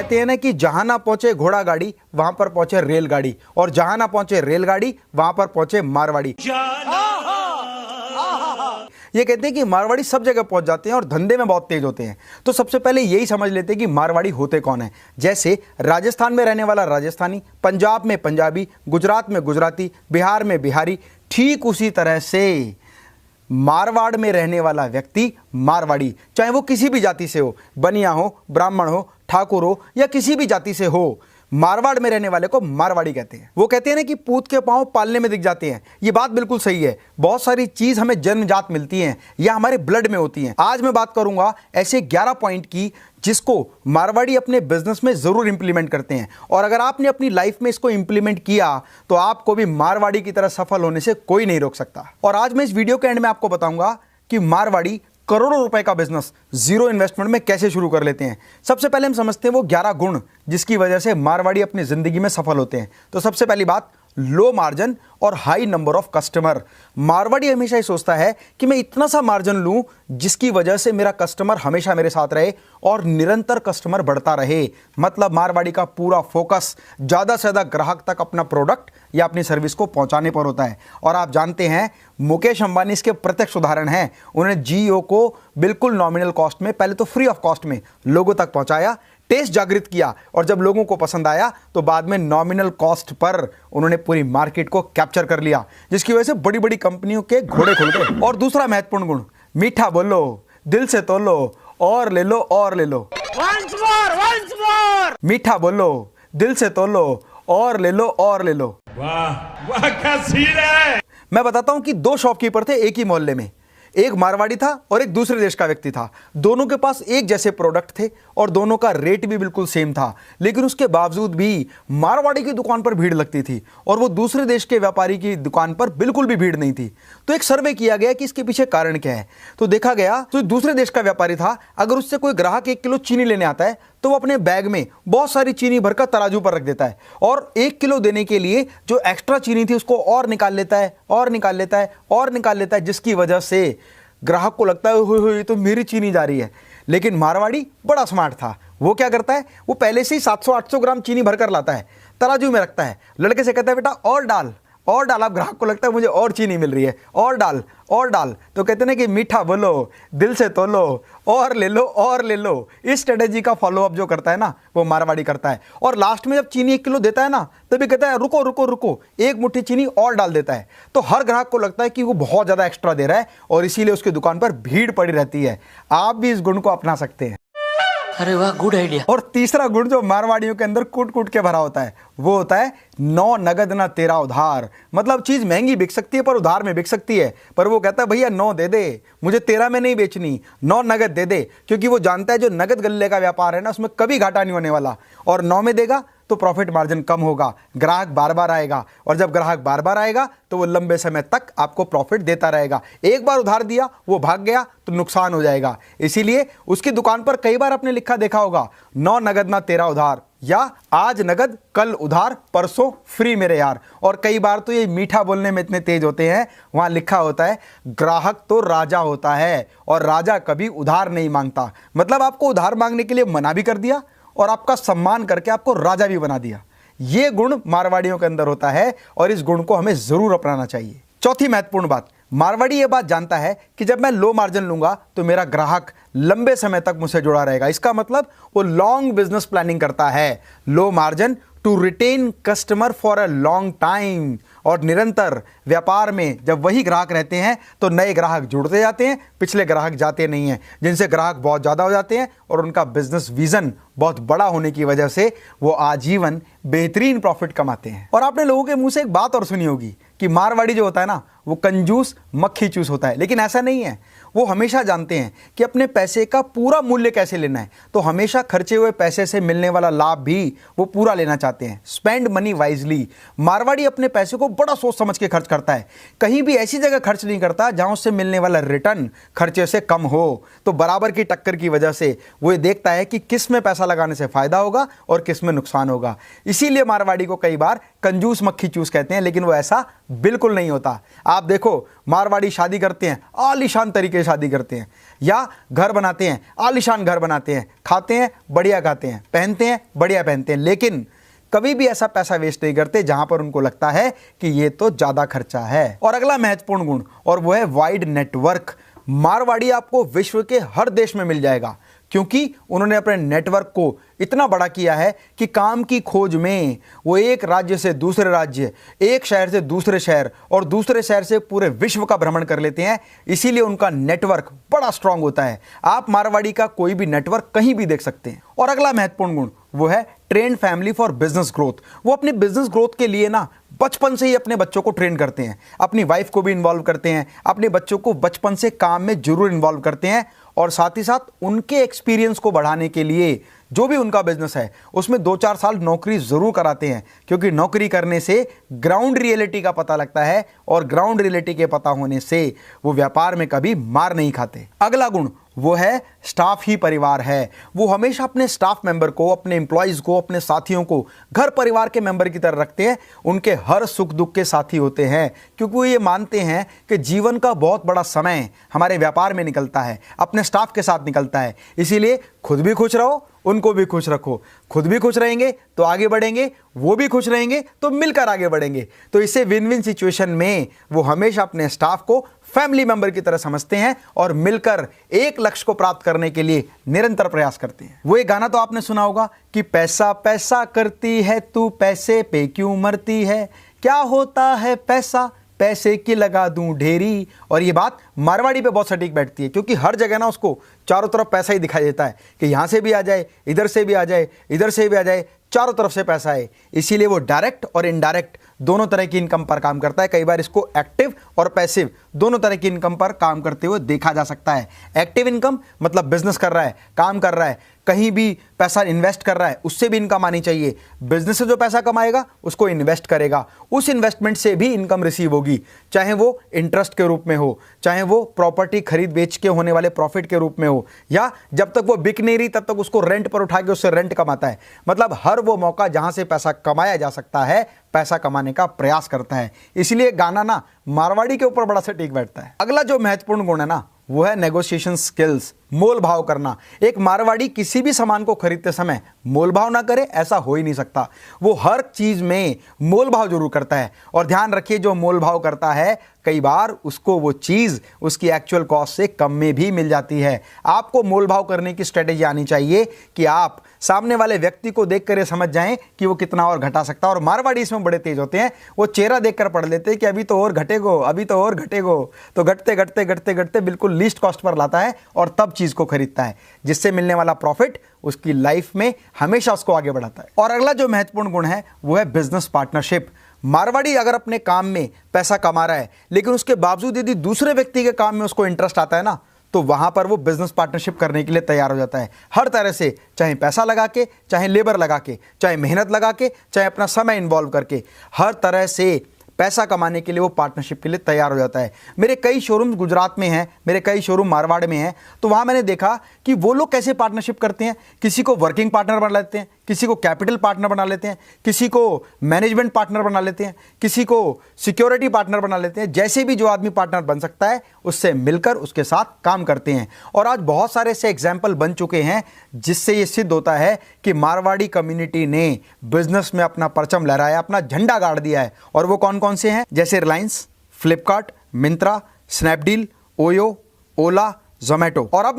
कहते हैं ना कि जहां ना पहुंचे घोड़ा गाड़ी वहां पर पहुंचे रेलगाड़ी, और जहां ना पहुंचे रेलगाड़ी वहां पर पहुंचे मारवाड़ी। ये कहते हैं कि मारवाड़ी सब जगह पहुंच जाते हैं और धंधे में बहुत तेज होते हैं। तो सबसे पहले यही समझ लेते हैं कि मारवाड़ी होते कौन है। जैसे राजस्थान में रहने वाला राजस्थानी, पंजाब में पंजाबी, गुजरात में गुजराती, बिहार में बिहारी, ठीक उसी तरह से मारवाड़ में रहने वाला व्यक्ति मारवाड़ी, चाहे वो किसी भी जाति से हो, बनिया हो, ब्राह्मण हो, ठाकुर हो या किसी भी जाति से हो, मारवाड़ में रहने वाले को मारवाड़ी कहते हैं। वो कहते हैं ना कि पूत के पांव पालने में दिख जाते हैं। ये बात बिल्कुल सही है। बहुत सारी चीज हमें जन्मजात मिलती हैं या हमारे ब्लड में होती हैं। आज मैं बात करूंगा ऐसे 11 पॉइंट की जिसको मारवाड़ी अपने बिजनेस में जरूर इंप्लीमेंट करते हैं, और अगर आपने अपनी लाइफ में इसको इंप्लीमेंट किया तो आपको भी मारवाड़ी की तरह सफल होने से कोई नहीं रोक सकता। और आज मैं इस वीडियो के एंड में आपको बताऊंगा कि मारवाड़ी करोड़ों रुपए का बिजनेस जीरो इन्वेस्टमेंट में कैसे शुरू कर लेते हैं। सबसे पहले हम समझते हैं वो 11 गुण जिसकी वजह से मारवाड़ी अपनी जिंदगी में सफल होते हैं। तो सबसे पहली बात, लो मार्जिन और high number of customer. Marwari हमेशा ये सोचता है कि मैं इतना सा मार्जिन लूं जिसकी वजह से मेरा कस्टमर हमेशा मेरे साथ रहे और निरंतर कस्टमर बढ़ता रहे। मतलब मारवाड़ी का पूरा फोकस ज़्यादा से ज़्यादा ग्राहक तक अपना प्रोडक्ट या अपनी सर्विस को पहुंचाने पर होता है। और आप जानते हैं मुकेश अंबानी इसके प्रत्यक्ष उदाहरण हैं। उन्होंने जियो को बिल्कुल नॉमिनल कॉस्ट में, पहले तो फ्री ऑफ कॉस्ट में लोगों तक पहुंचाया, टेस्ट जागृत किया, और जब लोगों को पसंद आया तो बाद में नॉमिनल कॉस्ट पर उन्होंने पूरी मार्केट को कैप्चर कर लिया, जिसकी वजह से बड़ी बड़ी कंपनियों के घोड़े खुल गए। और दूसरा महत्वपूर्ण गुण, मीठा बोलो, दिल से तोलो और ले लो और ले लो। once more। मीठा बोलो, दिल से तोलो और ले लो और ले लो। वाह वाह क्या सीन है। मैं बताता हूं कि 2 शॉपकीपर थे एक ही मोहल्ले में। एक मारवाड़ी था और एक दूसरे देश का व्यक्ति था। दोनों के पास एक जैसे प्रोडक्ट थे और दोनों का रेट भी बिल्कुल सेम था, लेकिन उसके बावजूद भी मारवाड़ी की दुकान पर भीड़ लगती थी और वो दूसरे देश के व्यापारी की दुकान पर बिल्कुल भी भीड़ नहीं थी। तो एक सर्वे किया गया कि इसके पीछे कारण क्या है। तो देखा गया तो दूसरे देश का व्यापारी था, अगर उससे कोई ग्राहक 1 किलो चीनी लेने आता है तो वो अपने बैग में बहुत सारी चीनी भरकर तराजू पर रख देता है, और 1 किलो देने के लिए जो एक्स्ट्रा चीनी थी उसको और निकाल लेता है और निकाल लेता है और निकाल लेता है, जिसकी वजह से ग्राहक को लगता है ये तो मेरी चीनी जा रही है। लेकिन मारवाड़ी बड़ा स्मार्ट था। वो क्या करता है, वो पहले से ही 700-800 ग्राम चीनी भरकर लाता है, तराजू में रखता है, लड़के से कहता है बेटा और डाल और डाल। आप ग्राहक को लगता है मुझे और चीनी मिल रही है, और डाल और डाल। तो कहते हैं कि मीठा बोलो, दिल से तोलो और ले लो और ले लो। इस स्ट्रेटेजी का फॉलोअप जो करता है ना वो मारवाड़ी करता है। और लास्ट में जब चीनी 1 किलो देता है ना तभी कहता है रुको रुको रुको, 1 मुट्ठी चीनी और डाल देता है। तो हर ग्राहक को लगता है कि वो बहुत ज़्यादा एक्स्ट्रा दे रहा है और इसीलिए उसकी दुकान पर भीड़ पड़ी रहती है। आप भी इस गुण को अपना सकते हैं। अरे वाह, गुड आइडिया। और तीसरा गुण जो मारवाड़ियों के अंदर कूट कूट के भरा होता है वो होता है नौ नगद ना तेरा उधार। मतलब चीज महंगी बिक सकती है पर उधार में बिक सकती है, पर वो कहता है भैया 9 दे दे, मुझे 13 में नहीं बेचनी, 9 नगद दे दे। क्योंकि वो जानता है जो नगद गल्ले का व्यापार है ना उसमें कभी घाटा नहीं होने वाला, और 9 में देगा तो प्रॉफिट मार्जिन कम होगा, ग्राहक बार बार आएगा, और जब ग्राहक बार बार आएगा तो वो लंबे समय तक आपको प्रॉफिट देता रहेगा। एक बार उधार दिया वो भाग गया तो नुकसान हो जाएगा। इसीलिए उसकी दुकान पर कई बार आपने लिखा देखा होगा 9 नगद ना तेरा उधार, या आज नगद कल उधार परसों फ्री मेरे यार। और कई बार तो ये मीठा बोलने में इतने तेज होते हैं, वहां लिखा होता है ग्राहक तो राजा होता है और राजा कभी उधार नहीं मांगता। मतलब आपको उधार मांगने के लिए मना भी कर दिया और आपका सम्मान करके आपको राजा भी बना दिया। यह गुण मारवाड़ियों के अंदर होता है और इस गुण को हमें जरूर अपनाना चाहिए। चौथी महत्वपूर्ण बात, मारवाड़ी यह बात जानता है कि जब मैं लो मार्जिन लूंगा तो मेरा ग्राहक लंबे समय तक मुझसे जुड़ा रहेगा। इसका मतलब वो लॉन्ग बिजनेस प्लानिंग करता है। Low margin to retain customer for a long time. और निरंतर व्यापार में जब वही ग्राहक रहते हैं तो नए ग्राहक जुड़ते जाते हैं, पिछले ग्राहक जाते नहीं हैं, जिनसे ग्राहक बहुत ज़्यादा हो जाते हैं और उनका बिजनेस विजन बहुत बड़ा होने की वजह से वो आजीवन बेहतरीन प्रॉफिट कमाते हैं। और आपने लोगों के मुंह से एक बात और सुनी होगी कि मारवाड़ी जो होता है ना वो कंजूस मक्खी चूस होता है, लेकिन ऐसा नहीं है। वो हमेशा जानते हैं कि अपने पैसे का पूरा मूल्य कैसे लेना है, तो हमेशा खर्चे हुए पैसे से मिलने वाला लाभ भी वो पूरा लेना चाहते हैं। Spend money wisely. मारवाड़ी अपने पैसे को बड़ा सोच समझ के खर्च करता है, कहीं भी ऐसी जगह खर्च नहीं करता जहां उससे मिलने वाला रिटर्न खर्चे से कम हो। तो बराबर की टक्कर की वजह से वो ये देखता है कि किस में पैसा लगाने से फायदा होगा और किस में नुकसान होगा। इसीलिए मारवाड़ी को कई बार कंजूस मक्खी चूस कहते हैं, लेकिन वो ऐसा बिल्कुल नहीं होता। आप देखो, मारवाड़ी शादी करते हैं, आलीशान तरीके से शादी करते हैं, या घर बनाते हैं, आलीशान घर बनाते हैं, खाते हैं बढ़िया खाते हैं, पहनते हैं बढ़िया पहनते हैं, लेकिन कभी भी ऐसा पैसा वेस्ट नहीं करते जहां पर उनको लगता है कि ये तो ज्यादा खर्चा है। और अगला महत्वपूर्ण गुण, और वो है वाइड नेटवर्क। मारवाड़ी आपको विश्व के हर देश में मिल जाएगा, क्योंकि उन्होंने अपने नेटवर्क को इतना बड़ा किया है कि काम की खोज में वो एक राज्य से दूसरे राज्य, एक शहर से दूसरे शहर और दूसरे शहर से पूरे विश्व का भ्रमण कर लेते हैं। इसीलिए उनका नेटवर्क बड़ा स्ट्रांग होता है। आप मारवाड़ी का कोई भी नेटवर्क कहीं भी देख सकते हैं। और अगला महत्वपूर्ण गुण वो है train family for business growth. वो अपनी बिजनेस ग्रोथ के लिए ना बचपन से ही अपने बच्चों को ट्रेन करते हैं, अपनी वाइफ को भी इन्वॉल्व करते हैं, अपने बच्चों को बचपन से काम में जरूर इन्वॉल्व करते हैं, और साथ ही साथ उनके एक्सपीरियंस को बढ़ाने के लिए जो भी उनका बिजनेस है उसमें 2-4 साल नौकरी जरूर कराते हैं, क्योंकि नौकरी करने से ग्राउंड रियलिटी का पता लगता है, और ग्राउंड रियलिटी के पता होने से वो व्यापार में कभी मार नहीं खाते। अगला गुण वो है स्टाफ ही परिवार है। वो हमेशा अपने स्टाफ मेंबर को, अपने एम्प्लॉयज को, अपने साथियों को घर परिवार के मेंबर की तरह रखते हैं। उनके हर सुख दुख के साथी होते हैं, क्योंकि वो ये मानते हैं कि जीवन का बहुत बड़ा समय हमारे व्यापार में निकलता है, अपने स्टाफ के साथ निकलता है। इसीलिए खुद भी खुश रहो, उनको भी खुश रखो। खुद भी खुश रहेंगे तो आगे बढ़ेंगे, वो भी खुश रहेंगे तो मिलकर आगे बढ़ेंगे। तो इससे विन विन सिचुएशन में वो हमेशा अपने स्टाफ को फैमिली मेंबर की तरह समझते हैं और मिलकर एक लक्ष्य को प्राप्त करने के लिए निरंतर प्रयास करते हैं। वो एक गाना तो आपने सुना होगा कि पैसा पैसा करती है तू, पैसे पे क्यों मरती है, क्या होता है पैसा, पैसे की लगा दूं ढेरी। और ये बात मारवाड़ी पे बहुत सटीक बैठती है, क्योंकि हर जगह ना उसको चारों तरफ पैसा ही दिखाई देता है कि यहां से भी आ जाए, इधर से भी आ जाए, इधर से भी आ जाए, चारों तरफ से पैसा है। इसीलिए वो डायरेक्ट और इनडायरेक्ट दोनों तरह की इनकम पर काम करता है। कई बार इसको एक्टिव और पैसिव दोनों तरह की इनकम पर काम करते हुए देखा जा सकता है। एक्टिव इनकम मतलब बिजनेस कर रहा है, काम कर रहा है, कहीं भी पैसा इन्वेस्ट कर रहा है, उससे भी इनकम आनी चाहिए। बिजनेस से जो पैसा कमाएगा उसको इन्वेस्ट करेगा, उस इन्वेस्टमेंट से भी इनकम रिसीव होगी, चाहे वो इंटरेस्ट के रूप में हो, चाहे वो प्रॉपर्टी खरीद बेच के होने वाले प्रॉफिट के रूप में हो, या जब तक वो बिक नहीं रही तब तक उसको रेंट पर उठा के उससे रेंट कमाता है। मतलब हर वो मौका जहां से पैसा कमाया जा सकता है, पैसा कमाने का प्रयास करता है। इसलिए गाना ना मारवाड़ी के ऊपर बड़ा सटीक बैठता है। अगला जो महत्वपूर्ण गुण है ना वो है नेगोशिएशन स्किल्स, मोल भाव करना। एक मारवाड़ी किसी भी सामान को खरीदते समय मोल भाव ना करे ऐसा हो ही नहीं सकता। वो हर चीज में मोल भाव जरूर करता है, और ध्यान रखिए जो मोल भाव करता है कई बार उसको वो चीज उसकी एक्चुअल कॉस्ट से कम में भी मिल जाती है। आपको मोल भाव करने की स्ट्रेटेजी आनी चाहिए कि आप सामने वाले व्यक्ति को देखकर ये समझ जाएं कि वो कितना और घटा सकता है। और मारवाड़ी इसमें बड़े तेज होते हैं, वो चेहरा देखकर पढ़ लेते हैं कि अभी तो और घटेगो, अभी तो और घटेगो, तो घटते घटते घटते घटते बिल्कुल लीस्ट कॉस्ट पर लाता है और तब चीज को खरीदता है, जिससे मिलने वाला प्रॉफिट उसकी लाइफ में हमेशा उसको आगे बढ़ाता है। और अगला जो महत्वपूर्ण गुण है वो है बिजनेस पार्टनरशिप। मारवाड़ी अगर अपने काम में पैसा कमा रहा है लेकिन उसके बावजूद यदि दूसरे व्यक्ति के काम में उसको इंटरेस्ट आता है ना, तो वहां पर वो बिजनेस पार्टनरशिप करने के लिए तैयार हो जाता है। हर तरह से, चाहे पैसा लगा के, चाहे लेबर लगा के, चाहे मेहनत लगा के, चाहे अपना समय इन्वॉल्व करके, हर तरह से पैसा कमाने के लिए वो पार्टनरशिप के लिए तैयार हो जाता है। मेरे कई शोरूम गुजरात में हैं, मेरे कई शोरूम मारवाड़ में हैं, तो वहाँ मैंने देखा कि वो लोग कैसे पार्टनरशिप करते हैं। किसी को वर्किंग पार्टनर बना लेते हैं, किसी को कैपिटल पार्टनर बना लेते हैं, किसी को मैनेजमेंट पार्टनर बना लेते हैं, किसी को सिक्योरिटी पार्टनर बना लेते हैं। जैसे भी जो आदमी पार्टनर बन सकता है उससे मिलकर उसके साथ काम करते हैं। और आज बहुत सारे ऐसे एग्जाम्पल बन चुके हैं जिससे ये सिद्ध होता है कि मारवाड़ी कम्युनिटी ने बिजनेस में अपना परचम लहराया, अपना झंडा गाड़ दिया है। और वो कौन कौन से हैं? जैसे रिलायंस, फ्लिपकार्ट, मिंत्रा, स्नैपडील, ओयो, ओला, जोमैटो। और अब मैं